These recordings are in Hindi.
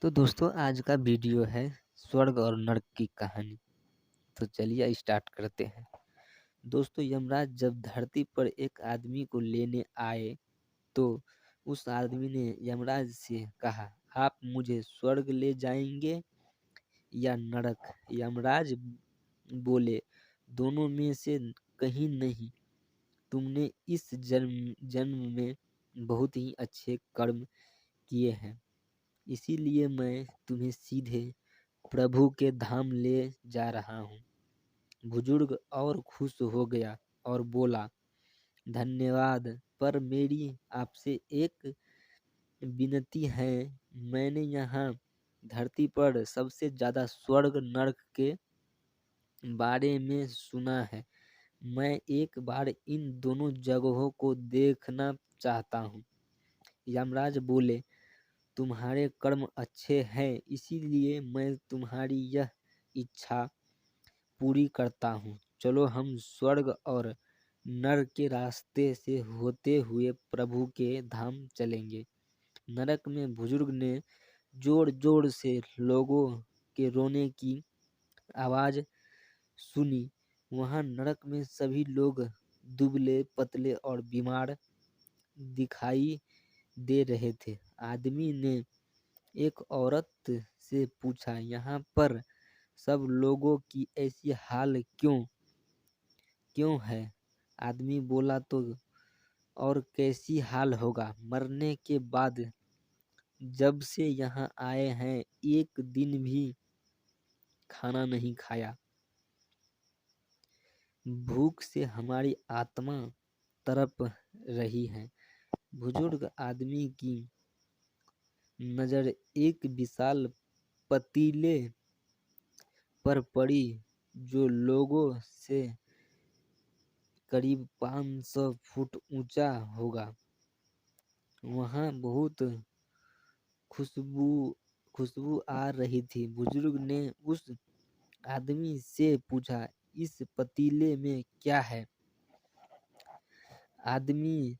तो दोस्तों आज का वीडियो है स्वर्ग और नर्क की कहानी। तो चलिए स्टार्ट करते हैं। दोस्तों यमराज जब धरती पर एक आदमी को लेने आए तो उस आदमी ने यमराज से कहा, आप मुझे स्वर्ग ले जाएंगे या नरक? यमराज बोले, दोनों में से कहीं नहीं। तुमने इस जन्म जन्म में बहुत ही अच्छे कर्म किए हैं, इसीलिए मैं तुम्हें सीधे प्रभु के धाम ले जा रहा हूँ। बुजुर्ग और खुश हो गया और बोला, धन्यवाद, पर मेरी आपसे एक विनती है। मैंने यहाँ धरती पर सबसे ज्यादा स्वर्ग नरक के बारे में सुना है। मैं एक बार इन दोनों जगहों को देखना चाहता हूँ। यमराज बोले, तुम्हारे कर्म अच्छे हैं, इसीलिए मैं तुम्हारी यह इच्छा पूरी करता हूँ। चलो हम स्वर्ग और नरक के रास्ते से होते हुए प्रभु के धाम चलेंगे। नरक में बुजुर्ग ने जोर जोर से लोगों के रोने की आवाज सुनी। वहां नरक में सभी लोग दुबले पतले और बीमार दिखाई दे रहे थे। आदमी ने एक औरत से पूछा, यहाँ पर सब लोगों की ऐसी हाल क्यों क्यों है? आदमी बोला, तो और कैसी हाल होगा? मरने के बाद जब से यहाँ आए हैं एक दिन भी खाना नहीं खाया। भूख से हमारी आत्मा तड़प रही है। बुजुर्ग आदमी की नजर एक विशाल पतीले पर पड़ी जो लोगों से करीब 500 फुट ऊंचा होगा। वहां बहुत खुशबू खुशबू आ रही थी। बुजुर्ग ने उस आदमी से पूछा, इस पतीले में क्या है? आदमी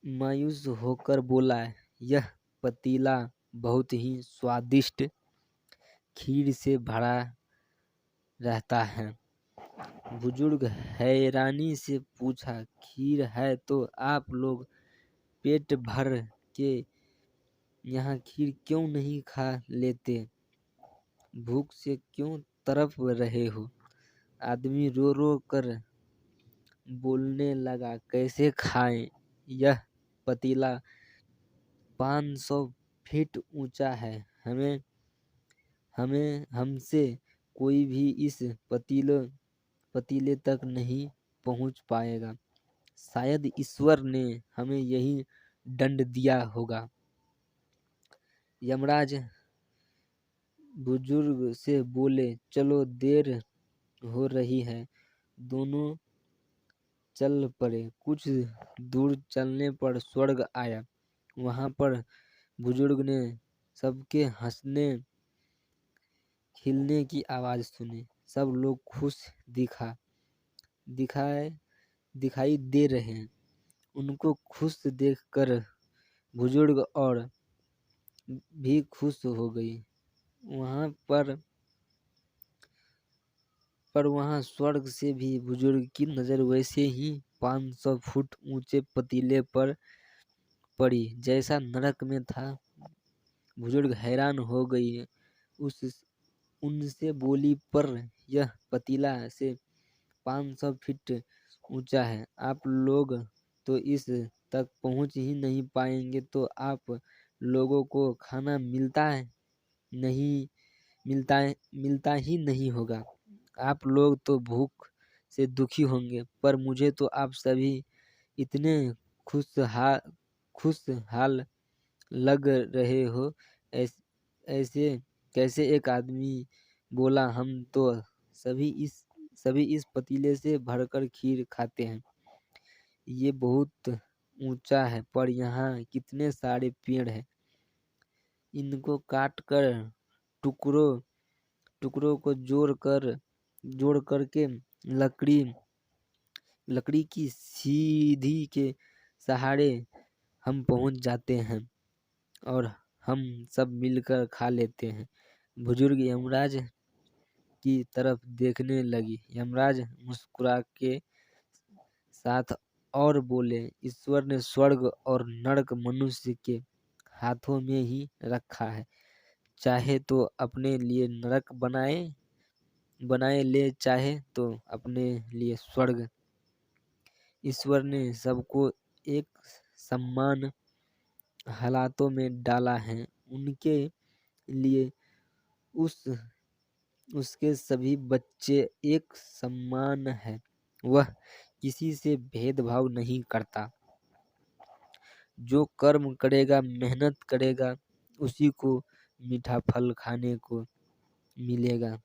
मायूस होकर बोला, यह पतीला बहुत ही स्वादिष्ट खीर से भरा रहता है। बुजुर्ग हैरानी से पूछा, खीर है तो आप लोग पेट भर के यहाँ खीर क्यों नहीं खा लेते? भूख से क्यों तड़प रहे हो? आदमी रो रो कर बोलने लगा, कैसे खाएं? यह पतीला 500 फीट ऊंचा है। हमें हमें हमसे कोई भी इस पतीले तक नहीं पहुंच पाएगा। शायद ईश्वर ने हमें यही दंड दिया होगा। यमराज बुजुर्ग से बोले, चलो देर हो रही है। दोनों चल पड़े। कुछ दूर चलने पर स्वर्ग आया। वहां पर बुजुर्ग ने सबके हंसने खिलने की आवाज सुनी। सब लोग खुश दिखाए दिखाई दे रहे हैं। उनको खुश देखकर बुजुर्ग और भी खुश हो गई। वहां पर वहां स्वर्ग से भी बुजुर्ग की नजर वैसे ही 500 फुट ऊंचे पतीले पर पड़ी जैसा नरक में था। बुजुर्ग हैरान हो गई। उस उनसे बोली, पर यह पतीला से 500 फीट ऊंचा है। आप लोग तो इस तक पहुंच ही नहीं पाएंगे, तो आप लोगों को खाना नहीं मिलता ही नहीं होगा। आप लोग तो भूख से दुखी होंगे, पर मुझे तो आप सभी इतने खुशहाल खुशहाल लग रहे हो। ऐसे कैसे? एक आदमी बोला, हम तो सभी इस पतीले से भरकर खीर खाते हैं। ये बहुत ऊंचा है, पर यहाँ कितने सारे पेड़ हैं। इनको काट कर टुकड़ों को जोड़ करके लकड़ी की सीधी के सहारे हम पहुंच जाते हैं और हम सब मिलकर खा लेते हैं। बुजुर्ग यमराज की तरफ देखने लगी। यमराज मुस्कुरा के साथ और बोले, ईश्वर ने स्वर्ग और नरक मनुष्य के हाथों में ही रखा है। चाहे तो अपने लिए नरक बनाए ले, चाहे तो अपने लिए स्वर्ग। ईश्वर ने सबको एक समान हालातों में डाला है। उनके लिए उसके सभी बच्चे एक समान है। वह किसी से भेदभाव नहीं करता। जो कर्म करेगा, मेहनत करेगा, उसी को मीठा फल खाने को मिलेगा।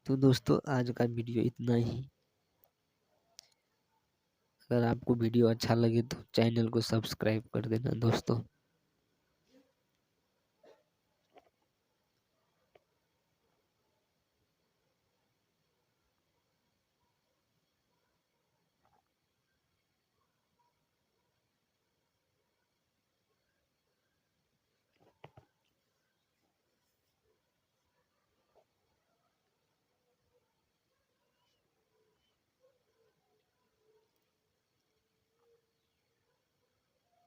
तो दोस्तों, आज का वीडियो इतना ही। अगर आपको वीडियो अच्छा लगे तो चैनल को सब्सक्राइब कर देना दोस्तों।